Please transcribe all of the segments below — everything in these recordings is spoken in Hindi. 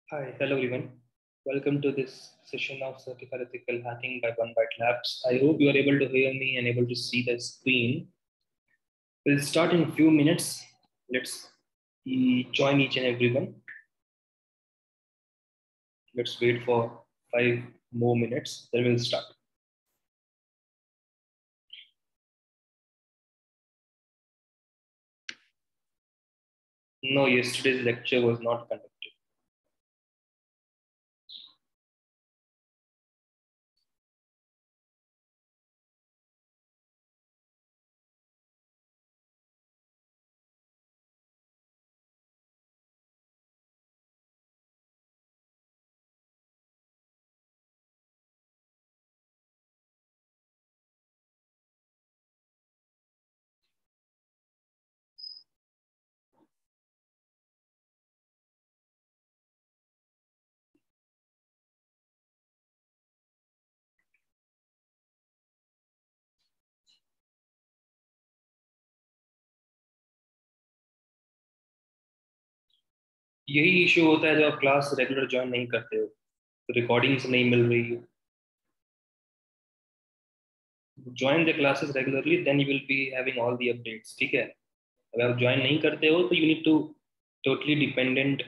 Hi, hello everyone. Welcome to this session of Certified Ethical Hacking by One Byte Labs. I hope you are able to hear me and able to see the screen. We'll start in a few minutes. Let's join each and everyone. Let's wait for 5 more minutes, then we'll start. No, yesterday's lecture was not conducted. यही इशू होता है जब आप क्लास रेगुलर ज्वाइन नहीं करते हो, तो रिकॉर्डिंग्स नहीं मिल रही है. Join the classes regularly, then you will be having all the updates. ठीक है. अगर आप ज्वाइन नहीं करते हो तो you need to totally dependent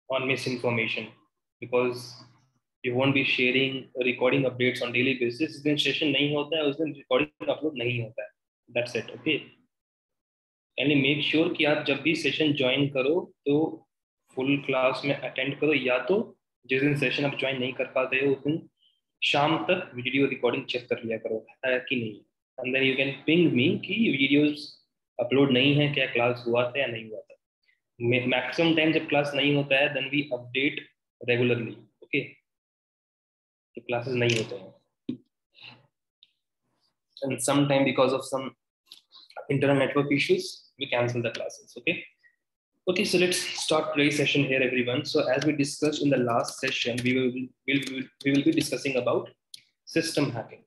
on misinformation because you won't be sharing recording updates on daily basis. जिस दिन सेशन नहीं होता है उस दिन रिकॉर्डिंग अपलोड नहीं होता है. That's it. Okay. यानी मेक श्योर कि आप जब भी सेशन ज्वाइन करो तो फुल क्लास में अटेंड करो, या तो जिस दिन सेशन आप ज्वाइन नहीं कर पाते हो उस दिन शाम तक वीडियो रिकॉर्डिंग चेक कर लिया करो है कि नहीं. And then you can ping me कि वीडियोस अपलोड नहीं है, क्या क्लास हुआ था या नहीं हुआ था. मैक्सिमम टाइम जब क्लास नहीं होता है then we update regularly. Okay, तो क्लासेस नहीं होते हैं and some time because of some internal network issues we cancel the classes. Okay, so let's start today's session here, everyone. So as we discussed in the last session, we will be discussing about system hacking.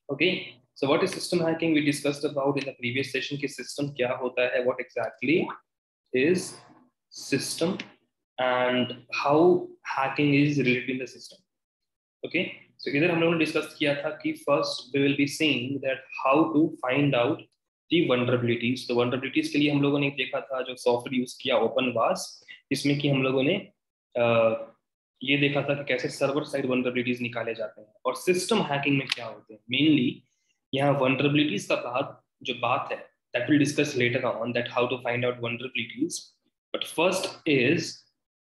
Okay, so what is system hacking? We discussed about in the previous session कि system क्या होता है, what exactly is system and how hacking is related in the system. Okay, so इधर हम लोगों ने डिस्कस किया था कि first we will be seeing that how to find out the vulnerabilities. तो vulnerabilities के लिए हम लोगों ने देखा था जो सॉफ्टवेयर यूज किया OpenVAS, इसमें कि हम लोगों ने ये देखा था कि कैसे सर्वर साइड vulnerabilities निकाले जाते हैं. और सिस्टम हैकिंग में क्या होते हैं मेनली, यहाँ vulnerabilities का बात है that we'll discuss later on, that how to find out vulnerabilities. But first is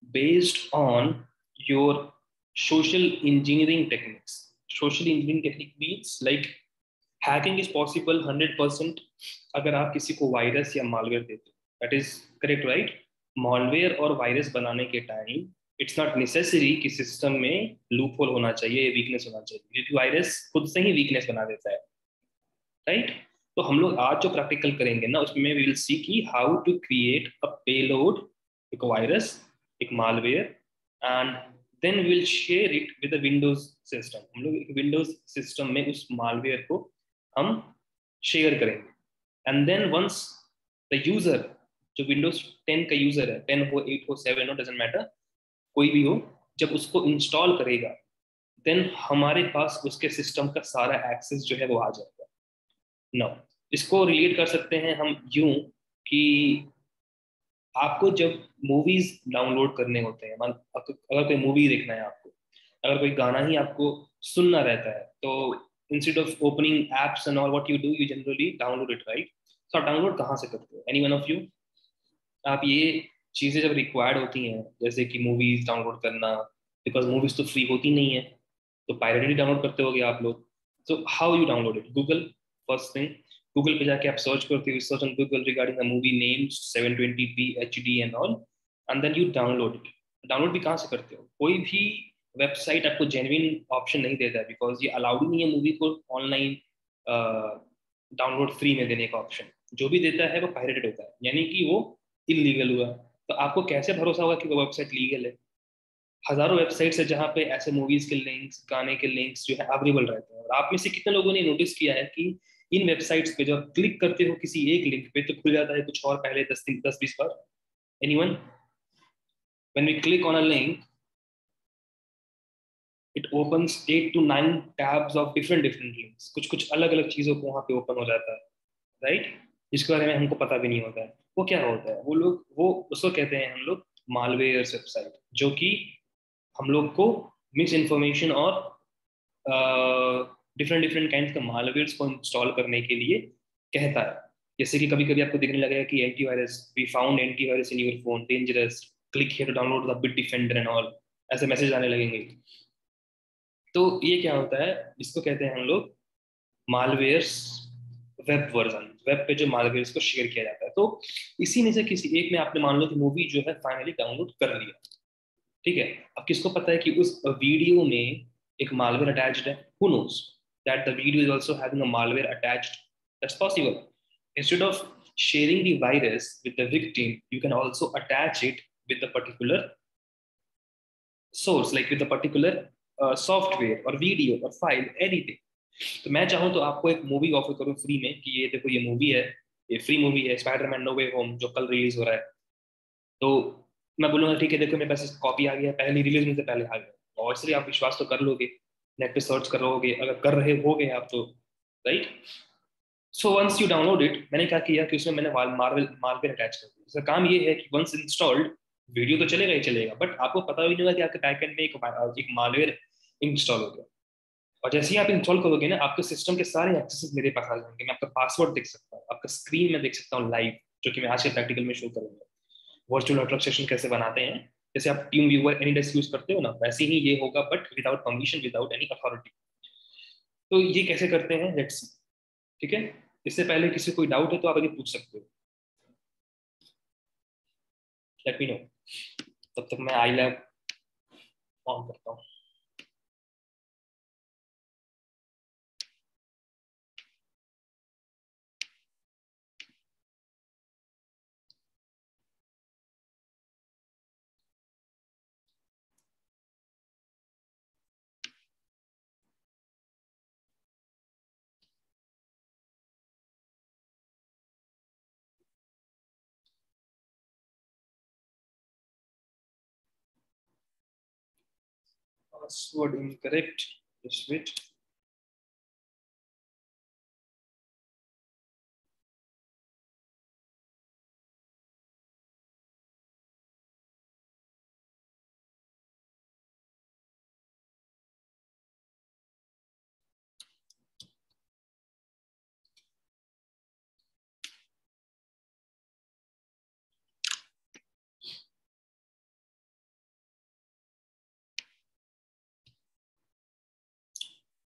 based on your social engineering techniques. Social engineering technique means like hacking is possible 100% अगर आप किसी को वायरस या मालवेयर देते हो. That is correct, right? Malware और वायरस बनाने के टाइम इट्स नॉट नेसेसरी कि सिस्टम में लूप होल होना चाहिए, वीकनेस होना चाहिए, क्योंकि वायरस खुद से ही वीकनेस बना देता है, राइट? तो हम लोग आज जो प्रैक्टिकल करेंगे ना उसमें वी विल सी की how to create a payload, एक वायरस, एक malware, and then we will share it with the Windows system. हम लोग एक विंडोज सिस्टम में उस मालवेयर को हम शेयर करेंगे. And then once the user, जो विंडोज 10 का यूजर है, 10 हो, 8 हो, 7 हो, डजंट मैटर, कोई भी हो, जब उसको इंस्टॉल करेगा देन हमारे पास उसके सिस्टम का सारा एक्सेस जो है वो आ जाएगा. नो, इसको रिलेट कर सकते हैं हम यूं कि आपको जब मूवीज डाउनलोड करने होते हैं, अगर कोई मूवी देखना है आपको, अगर कोई गाना ही आपको सुनना रहता है, तो instead of opening apps and all what you do, you generally download it, right? तो आप डाउनलोड कहाँ से करते हो? Any one of you? आप ये चीज़ें जब रिक्वायर्ड होती हैं, जैसे कि मूवीज डाउनलोड करना, बिकॉज मूवीज तो फ्री होती नहीं है, तो पायरेटेड डाउनलोड करते होगे आप लोग. So how you download it? Google, first thing. Google पे जाके आप सर्च करते हो, search on Google regarding the movie names 720p HD and all, and then you download it. Download भी कहाँ से करते हो? कोई भी वेबसाइट आपको जेन्युइन ऑप्शन नहीं देता है, बिकॉज ये अलाउड नहीं है मूवी को ऑनलाइन डाउनलोड फ्री में देने का ऑप्शन. जो भी देता है वो पायरेटेड होता है, यानी कि वो इलीगल हुआ. तो आपको कैसे भरोसा होगा कि वो वेबसाइट लीगल है? हजारों वेबसाइट्स है जहाँ पे ऐसे मूवीज के लिंक्स, गाने के लिंक्स जो है अवेलेबल रहते हैं. और आप में से कितने लोगों ने नोटिस किया है कि इन वेबसाइट्स पे जब क्लिक करते हो किसी एक लिंक पे तो खुल जाता है कुछ और पहले 10-20 बार. Anyone? When we click on a link, it opens 8 to 9 tabs of different links. कुछ कुछ अलग अलग चीजों को वहां पे ओपन हो जाता है, राइट? जिसके बारे में हमको पता भी नहीं होता है. वो क्या होता है? वो उसको कहते हैं हम लोग मालवेयर वेबसाइट, जो कि हम लोग को मिस इन्फॉर्मेशन और डिफरेंट डिफरेंट काइंड के मालवेयर्स को इंस्टॉल करने के लिए कहता है. जैसे कि कभी कभी आपको दिखने लगेगा कि antivirus, we found antivirus in your phone, dangerous, click here to download the Bitdefender and all, ऐसे मैसेज आने लगेंगे. तो ये क्या होता है? इसको कहते हैं हम लोग मालवेयर्स वेब वर्जन, वेब पे जो मालवेयर्स को शेयर किया जाता है. तो इसी में से किसी एक में आपने मान लो कि मूवी जो है फाइनली डाउनलोड कर लिया, ठीक है. अब किसको पता है कि उस वीडियो में एक मालवेयर अटैच्ड है? Who knows that the video is also having a malware attached? That's possible. Instead of sharing the virus with the victim, you can also attach it with the particular source, like with the particular software or video or file, anything. तो मैं चाहूँ तो आपको एक मूवी ऑफर करूँ फ्री में कि ये देखो, ये मूवी है, ये फ्री मूवी है, स्पाइडरमैन नो वे होम, जो कल रिलीज हो रहा है. तो मैं बोलूंगा ठीक है, देखो मेरे पास कॉपी आ गया, पहले रिलीज में से पहले आ गया, और इसलिए आप विश्वास तो कर लोगे, नेट पे सर्च करोगे, अगर कर रहे होगे आप तो, right? So once you download it, मैंने क्या किया कि उसमें मैंने मालवेयर अटैच कर दिया. इसका काम ये है कि वंस इंस्टॉल्ड, वीडियो तो चलेगा ही चलेगा, बट आपको पता भी नहीं होगा कि आपके बैकएंड में एक मालवेयर इंस्टॉल हो गया. और जैसे ही आप इंस्टॉल करोगे ना, आपके सिस्टम के सारे एक्सेस मेरे पास आ जाएंगे. मैं आपका पासवर्ड देख सकता हूँ, आपका स्क्रीन में देख सकता हूँ लाइव, जो कि मैं आज के प्रैक्टिकल में शो करूंगा. वर्चुअल नेटवर्क सेशन कैसे बनाते हैं, जैसे आप टीम व्यूअर एनीडेस्क यूज करते हो ना, वैसे ही ये होगा, but without permission, without any authority. तो ये कैसे करते हैं, लेट्स सी. ठीक है, इससे पहले किसी कोई डाउट है तो आप आगे पूछ सकते हो, लेट मी नो. तब तक मैं आई लैब ऑन करता हूँ. Password incorrect, just wait.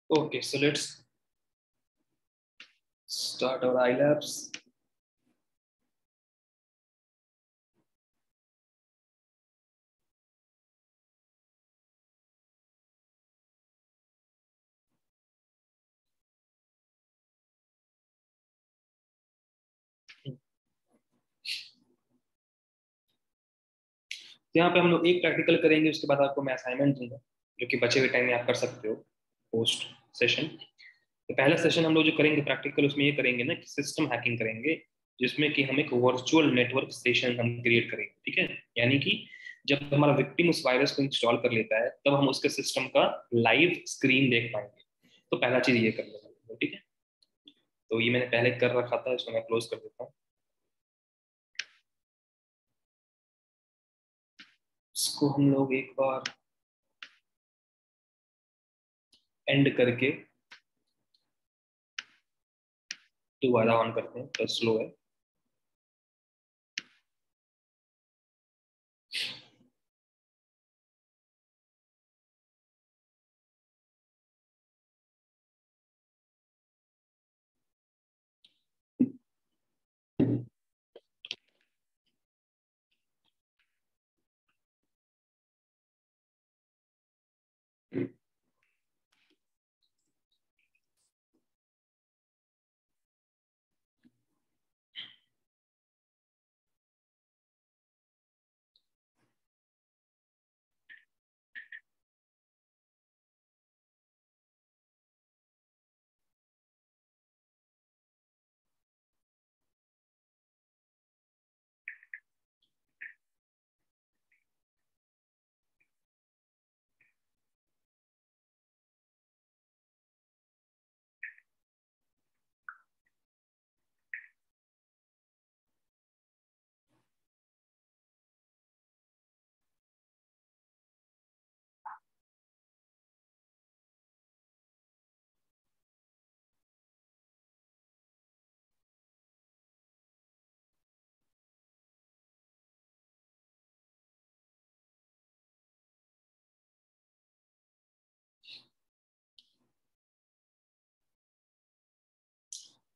Okay, so let's start our iLabs. तो यहाँ पे हम लोग एक प्रैक्टिकल करेंगे, उसके बाद आपको मैं असाइनमेंट दूंगा, जो कि बचे हुए टाइम में आप कर सकते हो पोस्ट सेशन. तो पहला सेशन हम लोग जो करेंगे प्रैक्टिकल, उसमें ये करेंगे ना कि सिस्टम हैकिंग करेंगे, जिसमें कि हम एक वर्चुअल नेटवर्क स्टेशन हम क्रिएट करेंगे. ठीक है, यानी कि जब हमारा विक्टिम उस वायरस को इंस्टॉल कर लेता है, तब हम उसके सिस्टम का लाइव स्क्रीन देख पाएंगे. तो पहला चीज ये करने वाले हैं, ठीक है. तो ये मैंने पहले कर रखा था, इसको मैं क्लोज कर देता हूँ. इसको हम लोग एक बार एंड करके दोबारा ऑन करते हैं, तो स्लो है.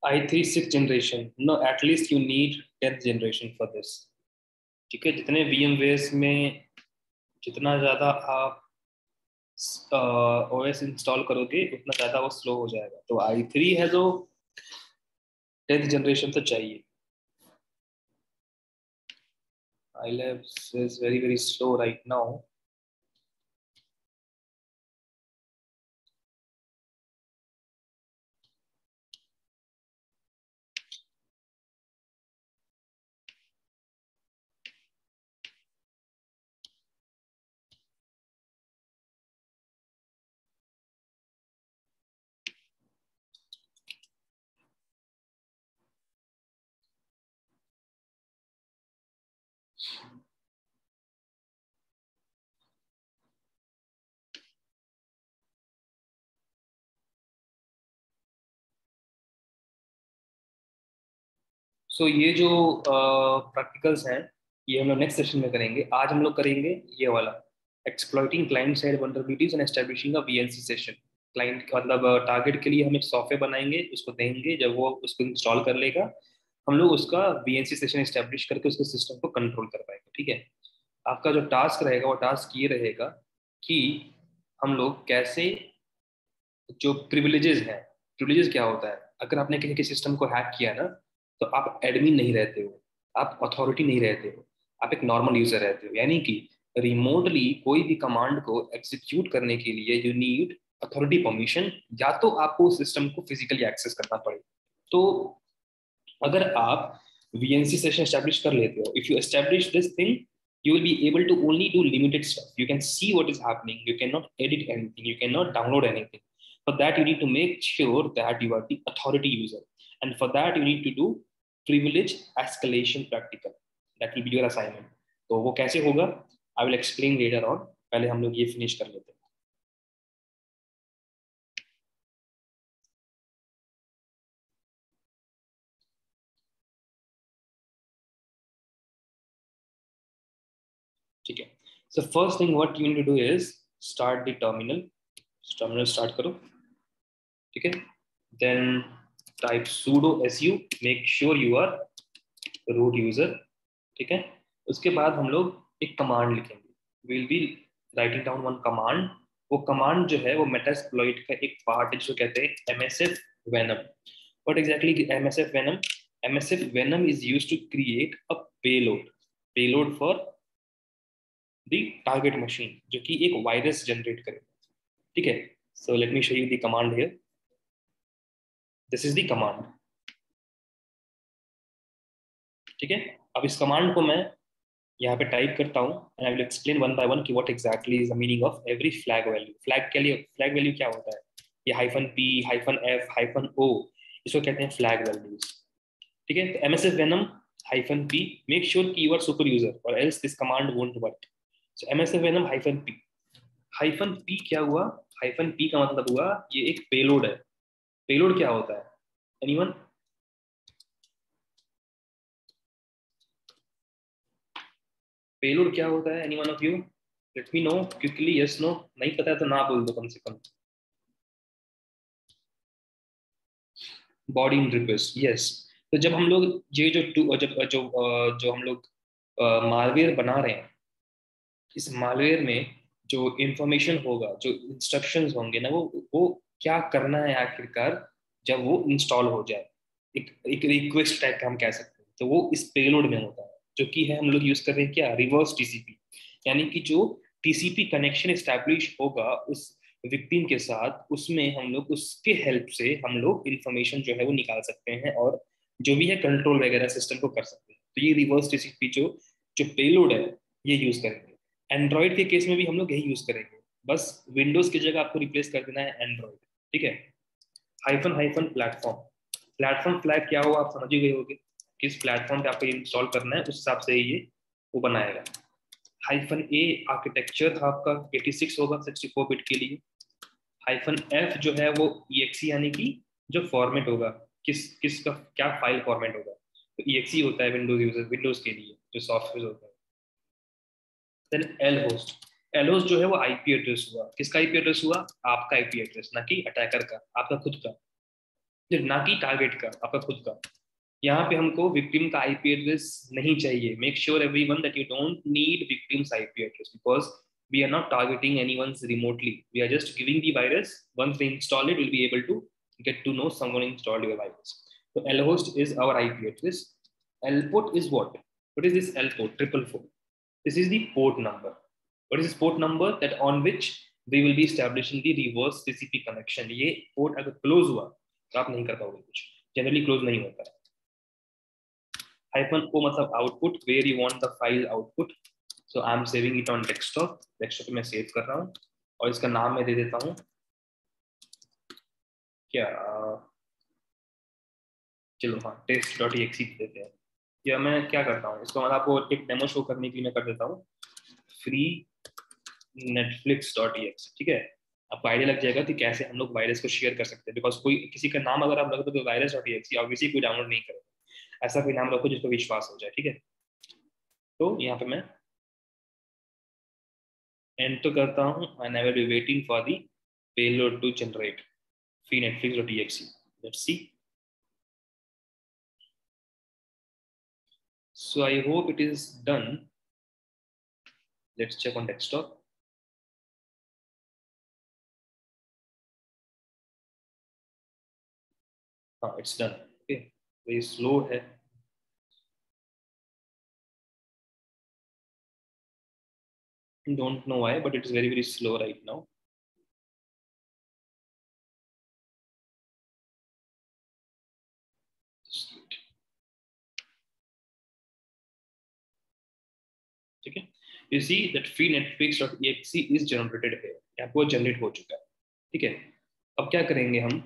i3 6th generation, know at least you need 10th generation for this. ठीक है, जितने VMwares में जितना ज़्यादा आप OS इंस्टॉल करोगे उतना ज़्यादा वो स्लो हो जाएगा। तो i3 है जो 10th जनरेशन तो चाहिए। iLabs is very very slow right now. सो ये जो प्रैक्टिकल्स हैं ये हम लोग नेक्स्ट सेशन में करेंगे। आज हम लोग करेंगे ये वाला, exploiting client side vulnerabilities and establishing a VNC session. Client मतलब टारगेट के लिए हम एक सॉफ्टवेयर बनाएंगे, उसको देंगे, जब वो उसको इंस्टॉल कर लेगा हम लोग उसका VNC सेशन एस्टैब्लिश करके उसके सिस्टम को कंट्रोल कर पाएंगे। ठीक है, आपका जो टास्क रहेगा वो टास्क ये रहेगा कि हम लोग कैसे जो प्रिविलेजेस हैं, प्रिविलेजेस क्या होता है, अगर आपने किसी के सिस्टम को हैक किया ना तो आप एडमिन नहीं रहते हो, आप अथॉरिटी नहीं रहते हो, आप एक नॉर्मल यूजर रहते हो। यानी कि रिमोटली कोई भी कमांड को एग्जीक्यूट करने के लिए यू नीड अथॉरिटी परमिशन, या तो आपको सिस्टम को फिजिकली एक्सेस करना पड़े। तो अगर आप VNC सेशन एस्टैब्लिश कर लेते हो, if you establish this thing you will be able to only do limited stuff. You can see what is happening, you cannot edit anything, you cannot download anything. For that you need to make sure that you are the authority user, and for that you need to do privilege escalation practical. That will be your assignment. तो वो कैसे होगा I will explain later on. पहले हम लोग ये फिनिश कर लेते हैं। ठीक है, so first thing what you need to do is start the terminal. Terminal start करो। ठीक है, then type sudo su, make sure you are root user। ठीक है, उसके बाद हम लोग एक कमांड लिखेंगे, will be writing down one command. वो कमांड जो है वो मेटास्प्लॉइट का एक पार्ट है जिसको कहते हैं MSF venom। What exactly MSF venom? MSF venom is used to create a payload for the target machine, जो कि एक वायरस जनरेट करे। ठीक है, so let me show you the command here. This is the command। ठीक है, अब इस कमांड को मैं यहाँ पे टाइप करता हूँ and I will explain one by one कि what exactly is the meaning of every flag value. Flag के लिए फ्लैग वैल्यू क्या होता है? ये -p -f -o, इसको कहते हैं फ्लैग वैल्यूज। ठीक है, तो MSF venom -p, make sure कि यू आर सुपर यूजर और else this command won't work. So MSF venom -p क्या हुआ? -p का मतलब हुआ ये एक पेलोड है। पेलोड क्या होता है? एनीवन? पेलोड क्या होता है? Anyone of you? Let me know quickly, yes no. नहीं पता है तो ना बोल दो कम से कम। Body in request, yes. तो जब हम लोग ये जो हम लोग मालवेयर बना रहे हैं, इस मालवेयर में जो इंफॉर्मेशन होगा, जो इंस्ट्रक्शंस होंगे ना, वो क्या करना है आखिरकार जब वो इंस्टॉल हो जाए, एक रिक्वेस्ट टाइप का हम कह सकते हैं। तो वो इस पेलोड में होता है, जो कि है हम लोग यूज कर रहे हैं क्या? Reverse TCP। यानी कि जो TCP कनेक्शन एस्टैब्लिश होगा उस विक्टिम के साथ, उसमें हम लोग उसके हेल्प से हम लोग इंफॉर्मेशन जो है वो निकाल सकते हैं और जो भी है कंट्रोल वगैरह सिस्टम को कर सकते हैं। तो ये रिवर्स TCP जो जो पेलोड है ये यूज करेंगे। एंड्रॉइड के केस में भी हम लोग यही यूज करेंगे, बस विंडोज की जगह आपको रिप्लेस कर देना है एंड्रॉइड। ठीक है, hyphen hyphen platform. Platform flag क्या हुआ आप समझ ही गए होगे, किस प्लेटफॉर्म पे आपको इंस्टॉल करना है उस हिसाब से ये वो बनाएगा। -a आर्किटेक्चर आपका 86 होगा 64 बिट के लिए। -f जो है वो exe यानी कि जो फॉर्मेट होगा, किसका क्या फाइल फॉर्मेट होगा, तो exe होता है विंडोज के लिए जो सॉफ्टवेयर होता है। देन एल होस्ट जो है वो IP एड्रेस हुआ। किसका IP एड्रेस हुआ? आपका IP एड्रेस, ना कि अटैकर का, आपका खुद का। ना कि टारगेट का, आपका खुद का। यहाँ पे हमको विक्टिम का आईपी एड्रेस नहीं चाहिए। Make sure everyone that you don't need victims IP address because we are not targeting anyone's remotely. We are just giving the virus. Once they install it, we'll be able to get to know someone installed your virus. So lhost is our IP address. Lport is what? What is this lport? 444. This is the port number. What is this port number? That on which we will be establishing the reverse TCP connection. ये port अगर close हुआ तो आप नहीं कर पाओगे कुछ. Generally close नहीं होता है. Hyphen o मतलब output, where you want the file output. So I am saving it on desktop. Desktop पे मैं सेव कर रहा हूँ और इसका नाम मैं दे देता हूँ क्या, चलो हाँ test.exe देते हैं। या मैं क्या करता हूँ, इसको मतलब आपको एक डेमो शो करने के लिए मैं कर देता हूँ फ्री netflix.exe। ठीक है, आपको आइडिया लग जाएगा कि कैसे हम लोग वायरस को शेयर कर सकते हैं। बिकॉज कोई किसी का नाम अगर आप रख दो तो virus.exe ऑब्वियसली कोई डाउनलोड नहीं करेगा। ऐसा कोई नाम रखो जिसको विश्वास हो जाए। ठीक है, तो यहाँ पे मैं एंटर करता हूँ and I will be waiting for the payload to generate freenetflix.exe. Let's see. So I hope it is done. Let's check on desktop. It's done. Okay, very slow है. Don't know why, but it is very slow right now. ठीक है, you see that freenetflix.exe is generated here. यहाँ पे वो जनरेट हो चुका है। ठीक है, अब क्या करेंगे हम,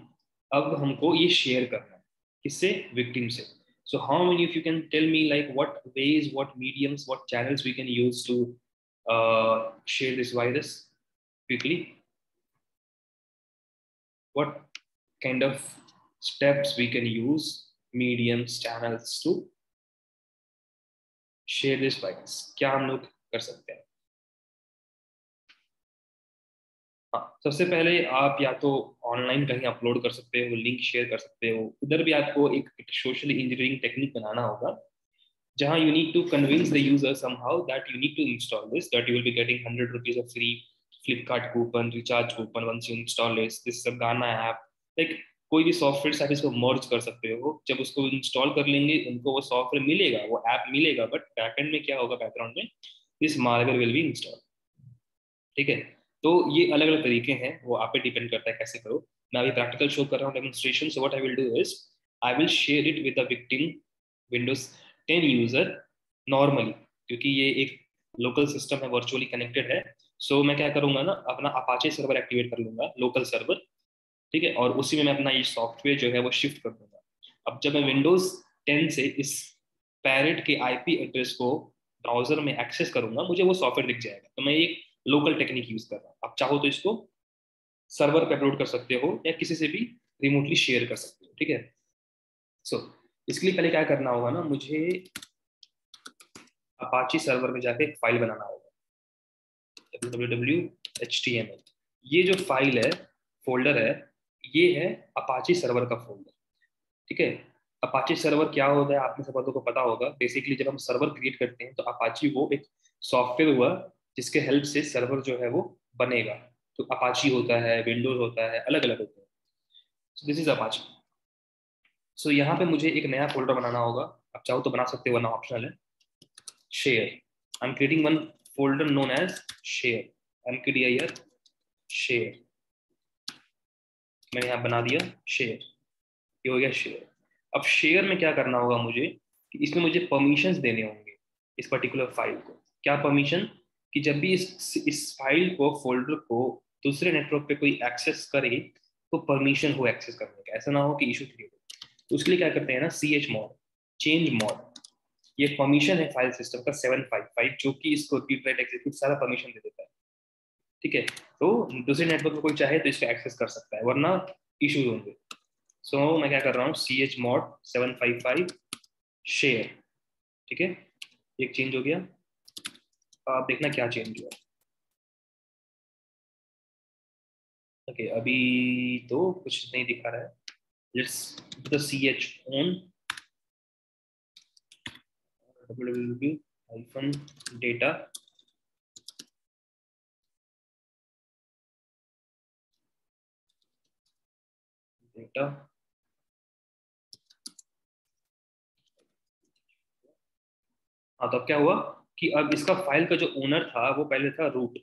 अब हमको ये शेयर करना है किससे, विक्टिम से। So how many if you can tell me like what ways, what mediums, what channels we can use to share this virus quickly? What kind of steps we can use, mediums, channels to share this virus? क्या हम लोग कर सकते हैं? हाँ, सबसे पहले आप या तो ऑनलाइन कहीं अपलोड कर सकते हो, लिंक शेयर कर सकते हो। उधर भी आपको एक सोशल इंजीनियरिंग टेक्निक बनाना होगा जहां you need to convince the user somehow that you need to install this, that you will be getting 100 rupees of free Flipkart coupon, recharge coupon once you install this is a Gaana app. like कोई भी सॉफ्टवेयर आप इसको मर्ज कर सकते हो। जब उसको इंस्टॉल कर लेंगे उनको वो सॉफ्टवेयर मिलेगा, वो ऐप मिलेगा, बट बैकएंड में क्या होगा, बैकग्राउंड में this malware will be install. ठीक है, तो ये अलग अलग तरीके हैं, वो आप पे डिपेंड करता है कैसे करो। मैं अभी प्रैक्टिकल शो कर रहा हूँ demonstration. So what I will do is I will share it with the victim Windows 10 user normally, क्योंकि ये एक लोकल सिस्टम है, वर्चुअली कनेक्टेड है। सो मैं क्या करूंगा ना, अपना अपाचे सर्वर एक्टिवेट कर लूंगा, लोकल सर्वर। ठीक है, और उसी में मैं अपना ये सॉफ्टवेयर जो है वो शिफ्ट कर दूंगा। अब जब मैं विंडोज 10 से इस पैरेट के आईपी एड्रेस को ब्राउजर में एक्सेस करूंगा, मुझे वो सॉफ्टवेयर दिख जाएगा। तो मैं एक लोकल टेक्निक यूज कर रहा हूँ। आप चाहो तो इसको सर्वर पे अपलोड कर सकते हो या किसी से भी रिमोटली शेयर कर सकते हो। ठीक है, सो इसके लिए पहले क्या करना होगा ना, मुझे अपाची सर्वर में जाके एक फाइल बनाना होगा, www.html। ये जो फाइल है, फोल्डर है, ये है अपाची सर्वर का फोल्डर। ठीक है, अपाची सर्वर क्या होता है आप में सबको पता होगा। बेसिकली जब हम सर्वर क्रिएट करते हैं तो अपाची वो एक सॉफ्टवेयर हुआ जिसके हेल्प से सर्वर जो है वो बनेगा। तो अपाची होता है, विंडोज होता है, अलग अलग होता है। So this is Apache. So यहाँ पे मुझे एक नया फोल्डर बनाना होगा। आप चाहो तो बना सकते हो, वरना ऑप्शनल है। Share, I am creating one folder known as share, mkdir share. मैंने यहाँ बना दिया शेयर, ये हो गया शेयर। अब शेयर में क्या करना होगा मुझे, कि इसमें मुझे परमिशंस देने होंगे इस पर्टिकुलर फाइल को। क्या परमिशन, कि जब भी इस फाइल को, फोल्डर को दूसरे नेटवर्क पे कोई एक्सेस करे तो परमिशन हो एक्सेस करने का, ऐसा ना हो कि इशू क्रिएट हो। तो उसके लिए क्या करते हैं ना, chmod चेंज मॉड, ये परमिशन है फाइल सिस्टम का 755, जो कि इसको रीड राइट एग्जीक्यूट सारा परमिशन दे देता है। ठीक है, तो दूसरे नेटवर्क में कोई चाहे तो इसको एक्सेस कर सकता है, वरना इशू होंगे। सो मैं क्या कर रहा हूँ, chmod 755 शेयर। ठीक है, एक चेंज हो गया। आप देखना क्या चेंज हुआ। ओके, अभी तो कुछ नहीं दिखा रहा है। let's do the ch on www-data data हाँ, तो अब क्या हुआ कि अब इसका फाइल का जो ओनर था वो पहले था रूट,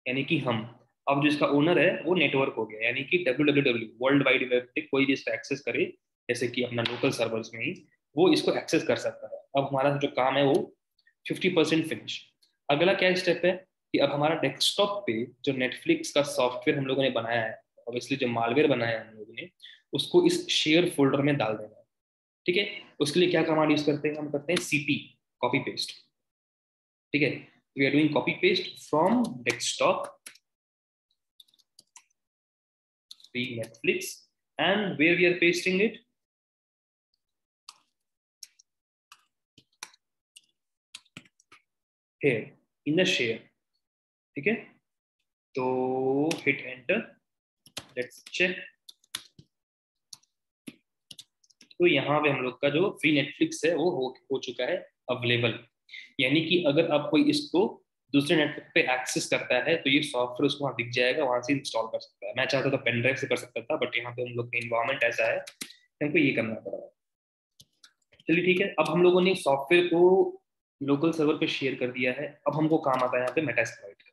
यानी कि हम। अब जो इसका ओनर है वो नेटवर्क हो गया, यानी कि www वर्ल्ड वाइड वेब पे कोई भी इसको एक्सेस करे, जैसे कि अपना लोकल सर्वर्स में ही वो इसको एक्सेस कर सकता है। अब हमारा जो काम है वो 50% फिनिश। अगला क्या स्टेप है कि अब हमारा डेस्कटॉप पे जो नेटफ्लिक्स का सॉफ्टवेयर हम लोगों ने बनाया है, ऑब्वियसली जो मालवेयर बनाया है हम लोगों ने, उसको इस शेयर फोल्डर में डाल देना है। ठीक है, उसके लिए क्या कमांड यूज करते हैं, हम करते हैं cp कॉपी पेस्ट। ठीक है, we are doing copy paste from desktop the Netflix, and where we are pasting it, here in the share। ठीक है, तो हिट एंटर, लेट्स चेक। तो यहाँ पे हम लोग का जो फ्री नेटफ्लिक्स है वो हो चुका है अवेलेबल, यानी कि अगर आप कोई इसको दूसरे नेटवर्क पे एक्सेस करता है तो ये सॉफ्टवेयर उसको वहाँ दिख जाएगा, वहां से इंस्टॉल कर सकता है। मैं चाहता तो पेन ड्राइव से कर सकता था, बट यहाँ पे हम लोग का इन्वायरमेंट ऐसा है कि हमको ये करना पड़ रहा है। चलिए ठीक है, अब हम लोगों ने सॉफ्टवेयर को लोकल सर्वर पे शेयर कर दिया है। अब हमको काम आता है यहाँ पे मेटास्प्लॉइट का।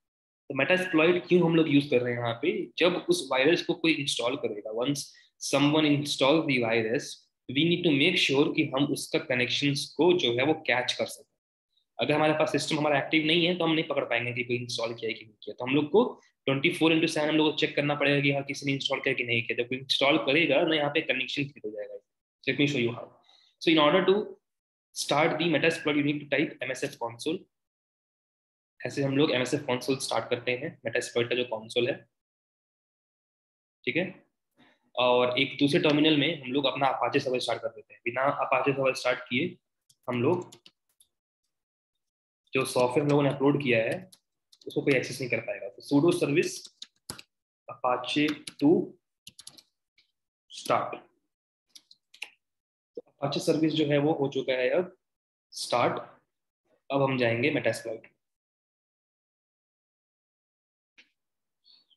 तो मेटास्प्लॉइट क्यों हम लोग यूज कर रहे हैं यहाँ पे, जब उस वायरस को कोई इंस्टॉल करेगा, once someone install the virus, we need to make sure कि हम उसका कनेक्शंस को जो है वो कैच कर सकें। अगर हमारे पास सिस्टम हमारा एक्टिव नहीं है तो हम नहीं पकड़ पाएंगे कि कोई इंस्टॉल किया है कि नहीं किया। तो हम लोग को 24/7 हम लोग को चेक करना पड़ेगा कि हाँ किसी ने इंस्टॉल किया कि नहीं किया। जब कोई इंस्टॉल करेगा ना, यहाँ पे कनेक्शन क्लिक हो जाएगा। Let me show you how. So in order to start the Metasploit, you need to type msf console। ऐसे हम लोग msf console स्टार्ट करते हैं Metasploit का जो console है। ठीक है, और एक दूसरे टर्मिनल में हम लोग अपना अपाचे सर्वर स्टार्ट कर देते हैं। बिना अपाचे सर्वर स्टार्ट किए हम लोग जो सॉफ्टवेयर हम लोगों ने अपलोड किया है उसको कोई एक्सेस नहीं कर पाएगा। तो sudo service apache 2 स्टार्ट। तो अपाचे सर्विस जो है वो हो चुका है अब स्टार्ट। अब हम जाएंगे मेटास्प्लॉइट।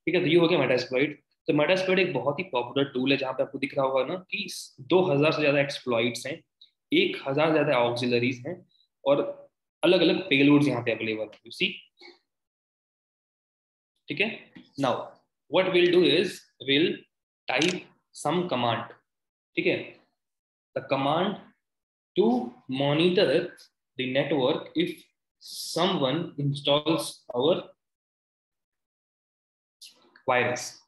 ठीक है, तो ये हो गया मेटास्प्लॉइट। तो मेटास्प्लॉइट एक बहुत ही पॉपुलर टूल है, जहाँ पे आपको दिख रहा होगा ना कि 2000 से ज्यादा एक्सप्लॉइट्स हैं, 1000 से ज्यादा ऑक्सिलरीज हैं, और अलग अलग पेलोड्स यहाँ पे अवेलेबल है। यू सी, ठीक है। Now what will do is will type some command. ठीक है, the command to monitor the network if someone installs our virus।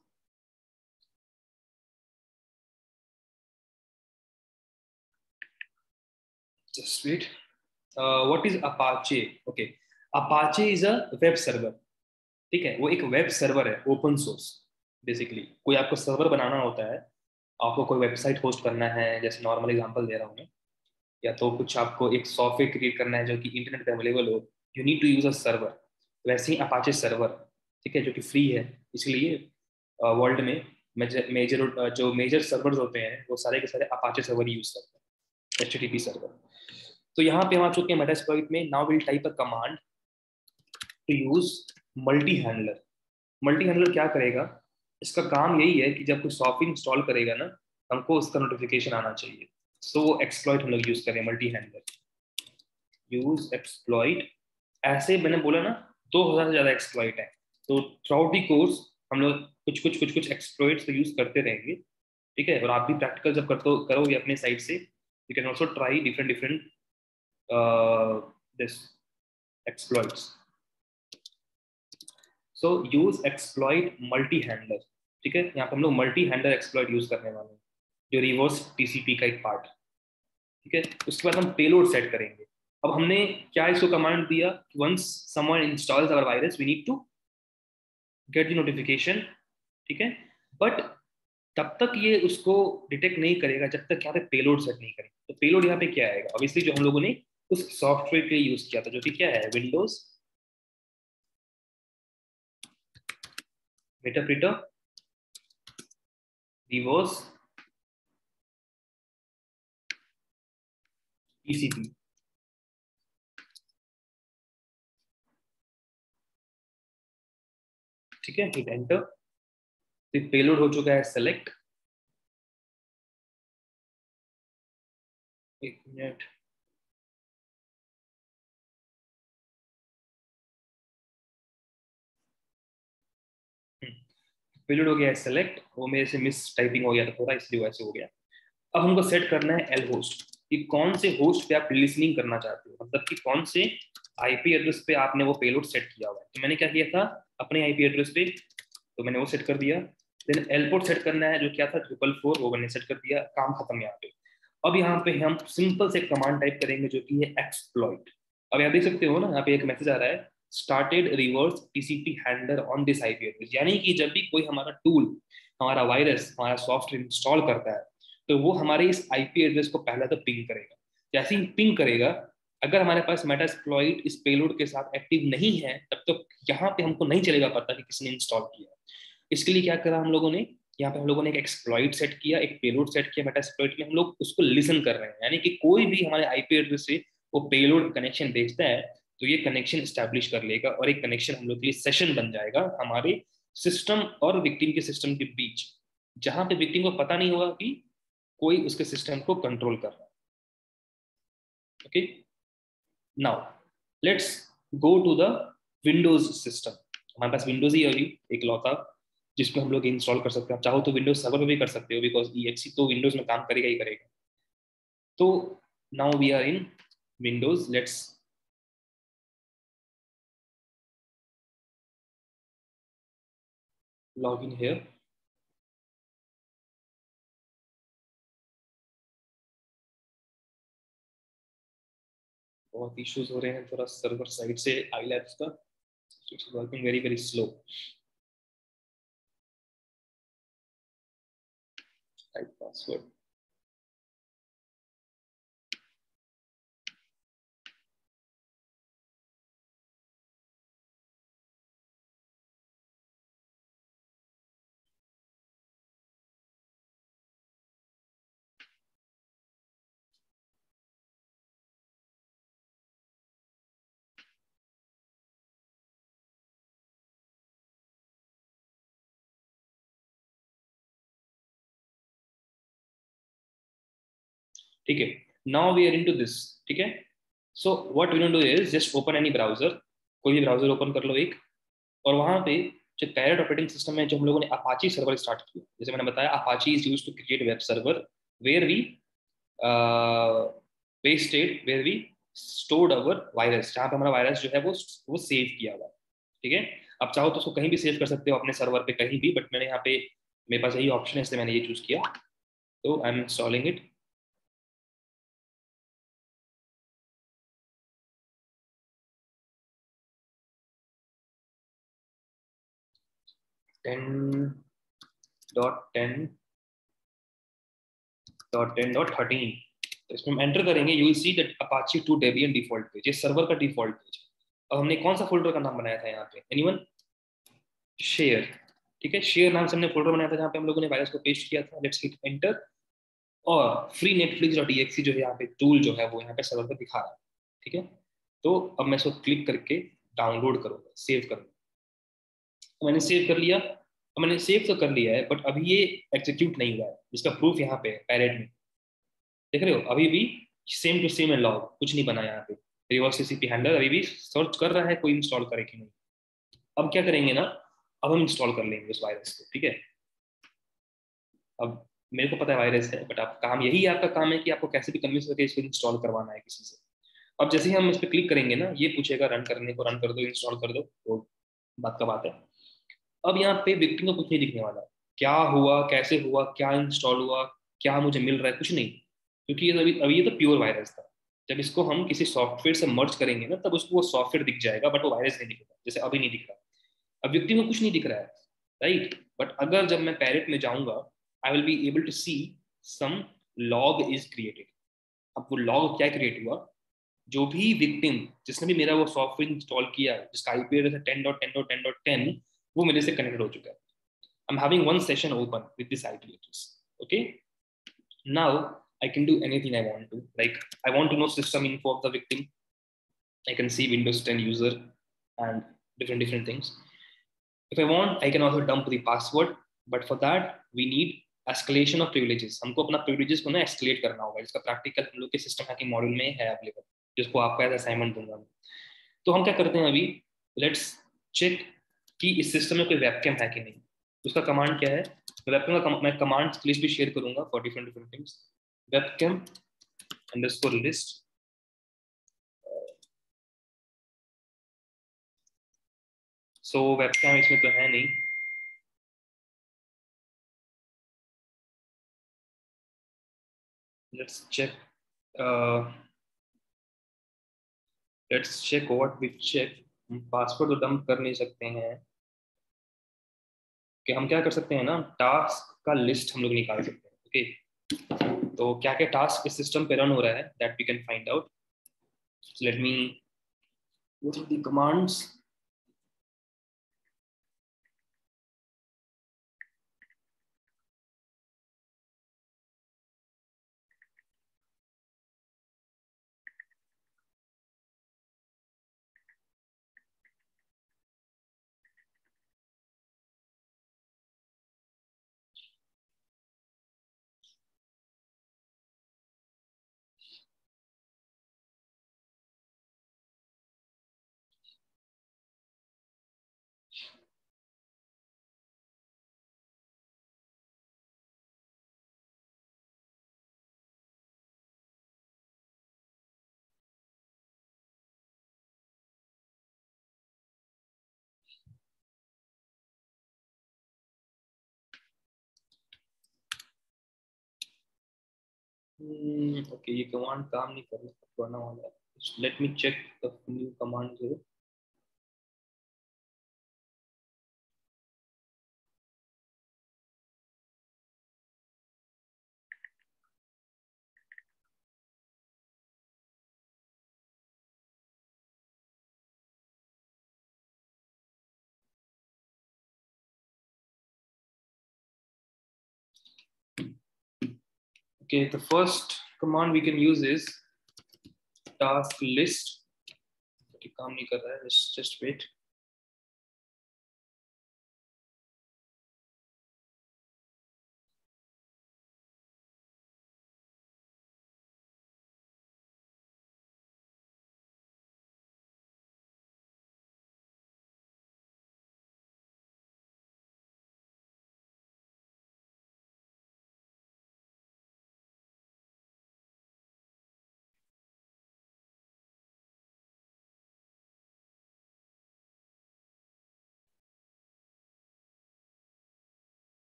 just wait, what is Apache? Okay, Apache is a web server। ठीक है, वो एक वेब सर्वर है, ओपन सोर्स। बेसिकली कोई आपको सर्वर बनाना होता है, आपको कोई वेबसाइट होस्ट करना है, जैसे नॉर्मल एग्जांपल दे रहा हूँ मैं, या तो कुछ आपको एक सॉफ्टवेयर क्रिएट करना है जो कि इंटरनेट पे अवेलेबल हो, you need to use a server. वैसे ही अपाचे सर्वर, ठीक है, जो कि फ्री है, इसलिए वर्ल्ड में मेजर जो मेजर सर्वर्स होते हैं वो सारे के सारे अपाचे सर्वर यूज करते हैं, HTTP सर्वर। तो यहाँ पे हम आ चुके हैं मेटास्प्लॉइट में। Now will type a command to use multi handler. Multi handler क्या करेगा, इसका काम यही है कि जब कोई सॉफ्टवेयर इंस्टॉल करेगा ना, हमको उसका नोटिफिकेशन आना चाहिए। सो वो एक्सप्लॉइट हम लोग यूज करें, मल्टी हैंडलर यूज एक्सप्लॉइट। ऐसे मैंने बोला ना 2000 से ज्यादा एक्सप्लॉइट है, तो थ्रू दी कोर्स हम लोग कुछ एक्सप्लॉइट्स तो यूज करते रहेंगे। ठीक है, और आप भी प्रैक्टिकल जब करोगे अपने साइड से, you can also try different different this exploits. So use exploit multi handler. ठीक है, यहाँ पे हम लोग मल्टी हैंडलर एक्सप्लॉइट यूज करने वाले हैं, जो रिवर्स टीसीपी का एक पार्ट है। ठीक है, उसके बाद हम पेलोड सेट करेंगे। अब हमने क्या इसको कमांड दिया, once someone installs our virus we need to get the notification. ठीक है, बट तब तक ये उसको डिटेक्ट नहीं करेगा जब तक यहाँ पे पेलोड सेट नहीं करेगा। तो पेलोड यहाँ पे क्या आएगा, ऑब्वियसली जो हम लोगों ने उस सॉफ्टवेयर के लिए यूज किया था, जो कि क्या है, विंडोज मेटाप्रिटर रिवर्स TCP। ठीक है, हिट एंटर। फिर पेलोड हो चुका है सेलेक्ट। एक मिनट, पेलोड हो गया है सेलेक्ट। वो मेरे से मिस टाइपिंग हो गया था थोड़ा, इसलिए वैसे हो गया। अब हमको सेट करना है एल होस्ट, कि कौन से होस्ट पे आप लिसनिंग करना चाहते हो, मतलब कि कौन से आईपी एड्रेस पे आपने वो पेलोड सेट किया हुआ है। तो मैंने क्या किया था अपने आईपी एड्रेस पे, तो मैंने वो सेट कर दिया। देन एल पोर्ट सेट करना है, जो क्या था 444, वो मैंने सेट कर दिया। काम खत्म यहाँ पे। अब यहाँ पे हम सिंपल से कमांड टाइप करेंगे जो कि है एक्सप्लॉइट। अब आप देख सकते हो ना, यहाँ पे एक मैसेज आ रहा है, started reverse TCP handler on this IP address. यानी कि जब भी कोई हमारा टूल, हमारा वायरस, हमारा सॉफ्टवेयर इंस्टॉल करता है, तो वो हमारे इस आईपी एड्रेस को पहले तो पिंग करेगा। जैसे ही पिंग करेगा, अगर हमारे पास मेटास्प्लॉइट इस पेलोड के साथ एक्टिव नहीं है, तब तो यहाँ पे हमको नहीं चलेगा पता कि किसने इंस्टॉल किया। इसके लिए क्या करा हम लोगों ने, यहाँ पे हम लोगों ने एक एक्सप्लॉइट सेट किया, एक पेलोड सेट किया। मेटास्प्लॉइट में हम लोग उसको लिसन कर रहे हैं, यानी कि कोई भी हमारे आईपी एड्रेस से वो पेलोड कनेक्शन भेजता है, तो ये कनेक्शन स्टैब्लिश कर लेगा, और एक कनेक्शन हम लोग के लिए सेशन बन जाएगा हमारे सिस्टम और विक्टिम के सिस्टम के बीच, जहां पे विक्टिम को पता नहीं होगा कि कोई उसके सिस्टम को कंट्रोल कर रहा है। Okay, now let's go to the Windows system. हमारे पास विंडोज ही है अभी एक लौता, जिसको हम लोग इंस्टॉल कर सकते हैं। आप चाहो तो विंडोज सर्वर पे भी कर सकते हो, बिकॉज EXE तो विंडोज में काम करेगा ही करेगा। तो now we are in Windows, let's log in here. बहुत इश्यूज हो रहे हैं थोड़ा सर्वर साइड से iLabs का, it's working very very slow. Type password, ठीक है। Now we are into this, ठीक है। So what we do is just open any browser, कोई भी ब्राउजर ओपन कर लो एक, और वहां पे जो पैरेट ऑपरेटिंग सिस्टम में जो हम लोगों ने अपाची सर्वर स्टार्ट किया, जैसे मैंने बताया Apache is used to create web server where we pasted, where we stored our virus, जहाँ पे हमारा वायरस जो है वो सेव किया हुआ है। ठीक है, अब चाहो तो उसको कहीं भी सेव कर सकते हो अपने सर्वर पे कहीं भी, बट मैंने यहाँ पे मेरे पास यही ऑप्शन है, इसलिए मैंने ये चूज किया। तो I am installing it. Ten dot ten dot ten dot thirteen, तो इसमें हम एंटर करेंगे, you will see that Apache 2 Debian default page, ये सर्वर का डिफॉल्ट पेज। अब हमने कौन सा फोल्डर का नाम बनाया था यहाँ पे, एनीवन? शेयर। ठीक है, शेयर नाम से हमने फोल्डर बनाया था जहाँ पे हम लोगों ने वायरस को पेस्ट किया था। लेट्स हिट एंटर, और फ्री नेटफ्लिक्स डॉट EXE जो है यहाँ पे टूल जो है वो यहाँ पे सर्वर पर दिखा रहा है। ठीक है, तो अब मैं इसको क्लिक करके डाउनलोड करूंगा, सेव करूंगा। तो मैंने सेव कर लिया। अब मैंने सेव तो कर लिया है, बट अभी ये एग्जीक्यूट नहीं हुआ है, जिसका प्रूफ यहाँ पे पैरेट में देख रहे हो, अभी भी सेम टू सेम है लॉग, कुछ नहीं बना यहाँ पे। रिवर्स TCP हैंडलर अभी भी सर्च कर रहा है कोई इंस्टॉल करे कि नहीं। अब क्या करेंगे ना, अब हम इंस्टॉल कर लेंगे उस वायरस को। ठीक है, अब मेरे को पता है वायरस है, बट आप काम यही आपका काम है कि आपको कैसे भी कन्विंस करके इसको इंस्टॉल करवाना है किसी से। अब जैसे ही हम इस पर क्लिक करेंगे ना, ये पूछेगा रन करने को, रन कर दो, इंस्टॉल कर दो, वो बात का बात है। अब यहाँ पे विक्टिम को कुछ नहीं दिखने वाला, क्या हुआ, कैसे हुआ, क्या इंस्टॉल हुआ, क्या मुझे मिल रहा है, कुछ नहीं, क्योंकि ये अभी अभी ये तो प्योर वायरस था। जब इसको हम किसी सॉफ्टवेयर से मर्ज करेंगे ना, तब उसको वो सॉफ्टवेयर दिख जाएगा, बट वो वायरस नहीं दिखेगा, जैसे अभी नहीं दिख रहा। अब विक्टिम को कुछ नहीं दिख रहा है, राइट। बट अगर जब मैं पैरेट में जाऊंगा, I will be able to see some log is created. अब वो लॉग क्या क्रिएट हुआ, जो भी विक्टिम जिसने भी मेरा वो सॉफ्टवेयर इंस्टॉल किया, जिसका IP एड्रेस है 10.10.10.10, वो मेरे से कनेक्टेड हो चुका है। I'm having one session open with this IP address. Okay, now I can do anything I want to. Like I want to know system info of the victim. I can see Windows 10 user and different things. If I want, I can also dump the password. But for that, we need escalation of privileges. हमको अपना privileges को ना escalate करना होगा. इसका practical हम लोग के system hacking module में है available, जिसको आपको ऐसा assignment दूंगा. तो हम क्या करते हैं अभी? Let's check कि इस system में कोई webcam है कि नहीं. उसका command क्या है? webcam का मैं command list भी share करूंगा for different things. Webcam underscore list. So webcam इसमें तो है नहीं. Let's check. Let's check what we check. हम पासवर्ड तो डंप कर नहीं सकते हैं. कि हम क्या कर सकते हैं ना, टास्क का लिस्ट हम लोग निकाल सकते हैं. ओके, तो क्या क्या टास्क इस सिस्टम पे रन हो रहा है that we can find out. Let me go through the commands. Okay, ये कमांड काम नहीं करना वाला है. Let me check the new command. Okay, the first command we can use is task list. Okay, काम नहीं कर रहा है. Let's just wait.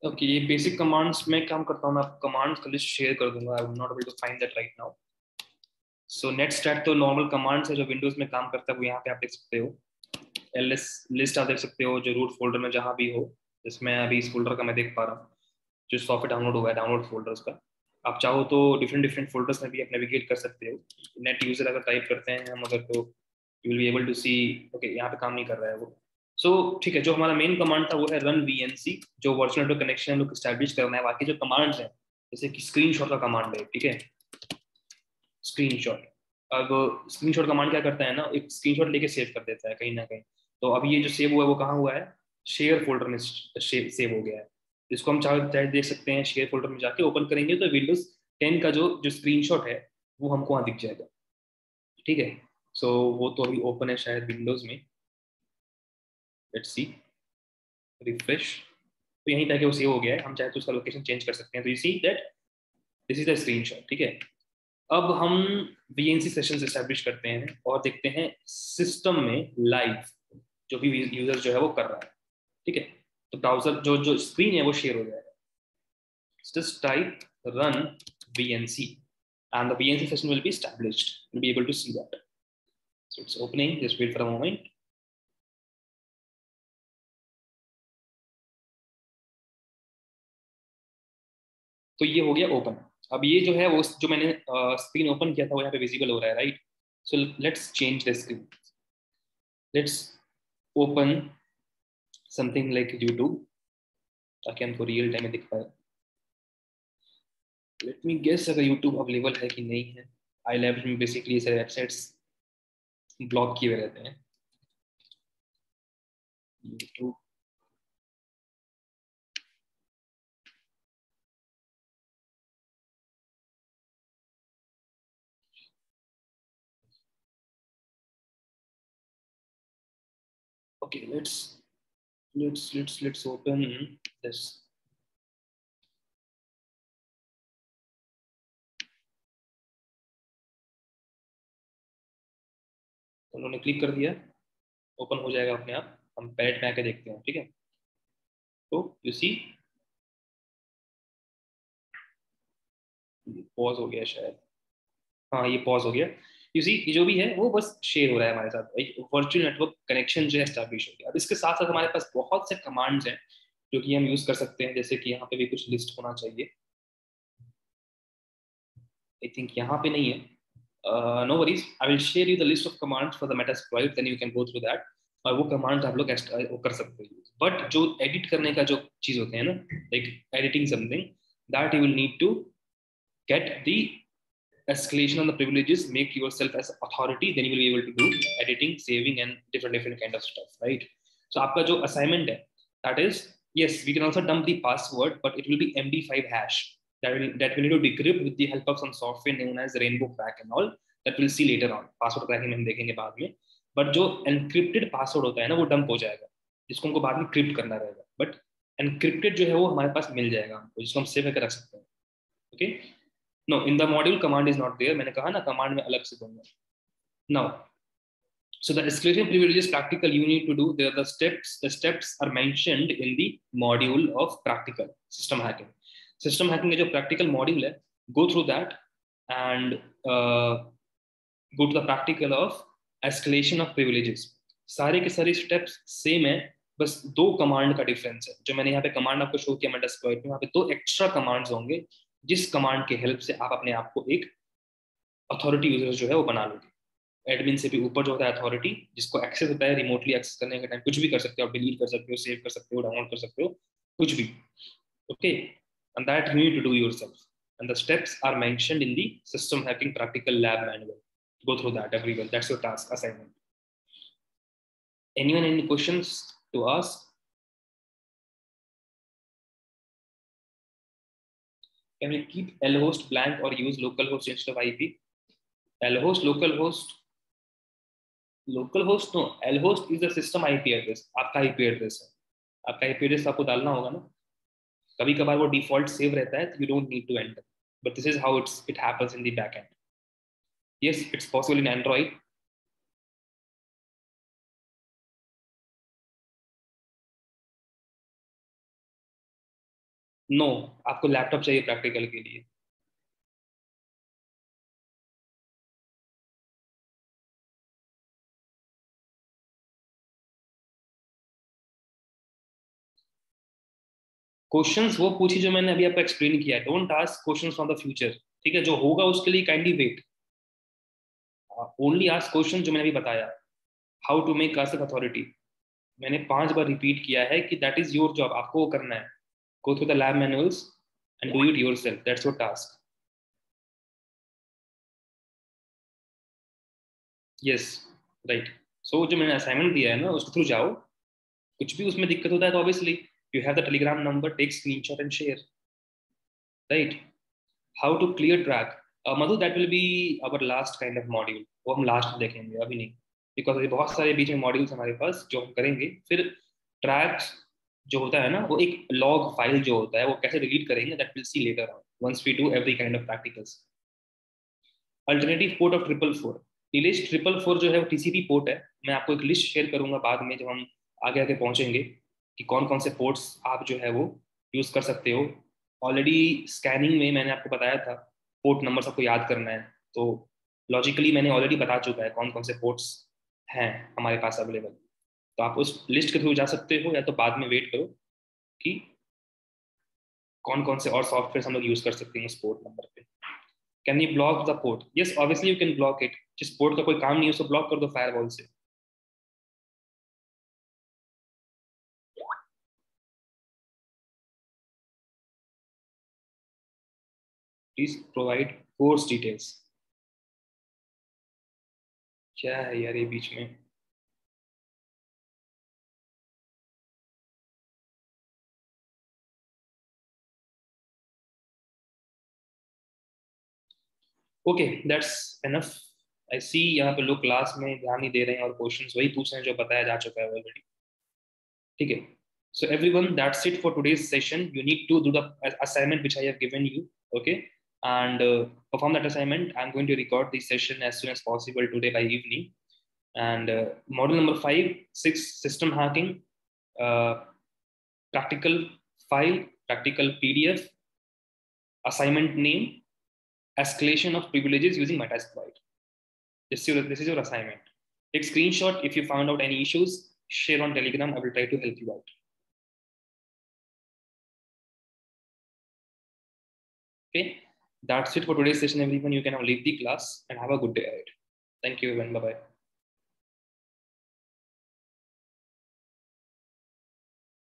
ओके, ये बेसिक कमांड्स में काम करता हूँ. मैं आपको कमांड्स का लिस्ट शेयर कर दूंगा. I will not able to find that right now. So netstat तो नॉर्मल कमांड्स है जो विंडोज में काम करता है, वो यहाँ पे आप देख सकते हो. एलएस लिस्ट आप देख सकते हो जो रूट फोल्डर में जहाँ भी हो. इसमें अभी इस फोल्डर का मैं देख पा रहा हूँ जो सॉफ्टवेयर डाउनलोड हुआ है, डाउनलोड फोल्डर उसका. आप चाहो तो डिफरेंट फोल्डर्स में भी आप नेविगेट कर सकते हो. नेट यूजर अगर टाइप करते हैं हम अगर, तो you will be able to see. Okay, यहाँ पे काम नहीं कर रहा है वो. सो ठीक है, जो हमारा मेन कमांड था वो है रन वीएनसी, जो वर्चुअल नेटवर्क कनेक्शन हम लोग स्टैब्लिश करना है. बाकी जो कमांड्स हैं जैसे कि स्क्रीनशॉट का कमांड है, ठीक है, स्क्रीनशॉट. अब स्क्रीनशॉट कमांड क्या करता है ना, एक स्क्रीनशॉट लेके सेव कर देता है कहीं ना कहीं. तो अब ये जो सेव हुआ है वो कहाँ हुआ है? शेयर फोल्डर में सेव हो गया है. इसको हम चाहे देख सकते हैं. शेयर फोल्डर में जाके ओपन करेंगे तो विंडोज 10 का जो जो स्क्रीनशॉट है वो हमको वहाँ दिख जाएगा. ठीक है, सो वो तो अभी ओपन है शायद विंडोज में. Let's see, refresh. तो यहीं तक वो सेव हो गया है. हम चाहे तो उसका लोकेशन चेंज कर सकते हैं. तो you see that this is the screenshot. ठीक है, अब हम VNC सेशंस एस्टैब्लिश करते हैं और देखते हैं सिस्टम में लाइव जो भी यूजर जो है वो कर रहा है, ठीक है। तो ब्राउजर जो जो स्क्रीन है वो शेयर हो जाएगा। Just type run VNC and the VNC session will be established. You'll be able to see that. So it's opening. Just wait for a moment. तो ये हो गया ओपन। अब ये जो है वो जो मैंने स्क्रीन ओपन किया था वो यहाँ पे विजिबल हो रहा है, right. So let's change the screen. Let's open something like YouTube ताकि हमको रियल टाइम में दिख पाए। लेट मी गेस अगर यूट्यूब अवेलेबल है कि नहीं है। आई लैब में बेसिकली सारे वेबसाइट्स ब्लॉक किए हुए रहते हैं। YouTube okay, let's open this. उन्होंने क्लिक कर दिया, ओपन हो जाएगा अपने आप। हम पैलेट में आके देखते हैं, ठीक है। तो यू सी पॉज हो गया शायद। हाँ ये पॉज हो गया। यू सी ये जो भी है वो बस शेयर हो रहा है हमारे साथ, एक वर्चुअल नेटवर्क कनेक्शन जो है एस्टैब्लिश हो गया। अब इसके साथ साथ हमारे पास बहुत से कमांड्स हैं जो कि हम यूज कर सकते हैं, जैसे कि यहाँ पे भी कुछ लिस्ट होना चाहिए। आई थिंक यहाँ पे नहीं है। No worries, I will share you the list of commands for the Metasploit, then you can go through that. और वो कमांड्स आप लोग वो कर सकते हो। बट जो एडिट करने का जो चीज होते हैं ना, like editing something, that you will need to get the escalation on the privileges, make yourself as authority, then you will be able to do editing, saving and different kind of stuff, right? So आपका जो assignment है, that is, yes, we can also dump the password, but it will be MD5 hash that will need to decrypt with the help of some software known as Rainbow Crack and all, that we'll see later on. Password cracking में हम देखेंगे बाद में। but जो encrypted password होता है ना वो dump हो जाएगा, जिसको हमको बाद में crypt करना रहेगा। but encrypted जो है वो हमारे पास मिल जाएगा हमको, जिसको हम सेव करके रख सकते हैं। okay, no, in the module command is not there. मैंने कहा ना command में अलग से दूंगा। Now, so the escalation privileges practical you need to do. There are the steps. The steps are mentioned in the module of practical system hacking. System hacking का जो practical module है, go through that and go to the practical of escalation of privileges. सारे के सारे steps same है, बस दो कमांड का डिफरेंस है। जो मैंने यहाँ पे कमांड आपको शो किया मेटास्प्लॉइट में, यहाँ पे दो एक्स्ट्रा कमांड्स होंगे जिस कमांड के हेल्प से आप अपने आप को एक अथॉरिटी यूजर जो है वो बना लोगे। एडमिन से भी ऊपर जो होता है अथॉरिटी, जिसको एक्सेस होता है रिमोटली एक्सेस करने के टाइम, कुछ भी कर सकते हो, डिलीट कर सकते हो, सेव कर सकते हो, डाउनलोड कर सकते हो, कुछ भी। Okay, and that you need to do yourself and the steps are mentioned in the system hacking practical lab manual. Go through that everyone. That's your task assignment. Anyone any questions to ask? Can we keep lhost blank or use localhost instead of IP? Lhost, localhost, localhost, no. Lhost is the system IP address. आपका IP address है, आपका IP address आपको डालना होगा ना। कभी कभार वो डिफॉल्ट सेव रहता है, तो you don't need to enter. But this is how it happens in the backend. Yes, it's possible in Android. No, आपको लैपटॉप चाहिए प्रैक्टिकल के लिए। क्वेश्चंस वो पूछी जो मैंने अभी आपको एक्सप्लेन किया। Don't ask questions from the future, ठीक है। जो होगा उसके लिए kindly wait. Only ask question जो मैंने अभी बताया। How to make us authority, मैंने 5 बार रिपीट किया है कि दैट इज योर जॉब, आपको वो करना है। Go through the lab manuals and do it yourself, that's your task. Yes, right. So जो मैंने असाइनमेंट दिया है ना उसके थ्रू जाओ। कुछ भी उसमें दिक्कत होता है तो obviously you have the Telegram number, take screenshot and share, right. How to clear track, Madhu that will be our last kind of module. वो हम लास्ट में देखेंगे, अभी नहीं, बिकॉज अभी बहुत सारे बीच में मॉड्यूल्स हमारे पास जो हम करेंगे। फिर ट्रैक्स जो होता है ना, वो एक लॉग फाइल जो होता है वो कैसे डिलीट करेंगे, that will see later on once we do every kind of practicals. Alternative port of 444, Nilesh 444 जो है वो टीसीपी पोर्ट है। मैं आपको एक लिस्ट शेयर करूंगा बाद में जब हम आगे आगे पहुंचेंगे कि कौन कौन से पोर्ट्स आप जो है वो यूज कर सकते हो। ऑलरेडी स्कैनिंग में मैंने आपको बताया था पोर्ट नंबर सबको याद करना है, तो लॉजिकली मैंने ऑलरेडी बता चुका है कौन कौन से पोर्ट्स हैं हमारे पास अवेलेबल। तो आप उस लिस्ट के थ्रू जा सकते हो, या तो बाद में वेट करो कि कौन कौन से और सॉफ्टवेयर हम लोग यूज कर सकते हैं उस पोर्ट नंबर पे। Can you block the port? Yes obviously you can block it. जिस पोर्ट का कोई काम नहीं है उसको ब्लॉक कर दो फायरवॉल से। Please provide course details. क्या है यार ये बीच में? Okay that's enough. I see यहाँ पे लोग क्लास में ध्यान नहीं दे रहे हैं और क्वेश्चंस वही पूछ रहे हैं जो बताया जा चुका है ऑलरेडी। ठीक है, so everyone, that's it for today's session. You need to do the assignment which I have given you, okay, and perform that assignment. I'm going to record this session as soon as possible today by evening. And model number 5, 6, system hacking, uh, practical file, practical PDF, assignment name, escalation of privileges using Metasploit. This is your assignment. Take screenshot if you found out any issues. Share on Telegram. I will try to help you out. Okay, that's it for today's session, everyone. You can now leave the class and have a good day ahead. Thank you, and bye bye.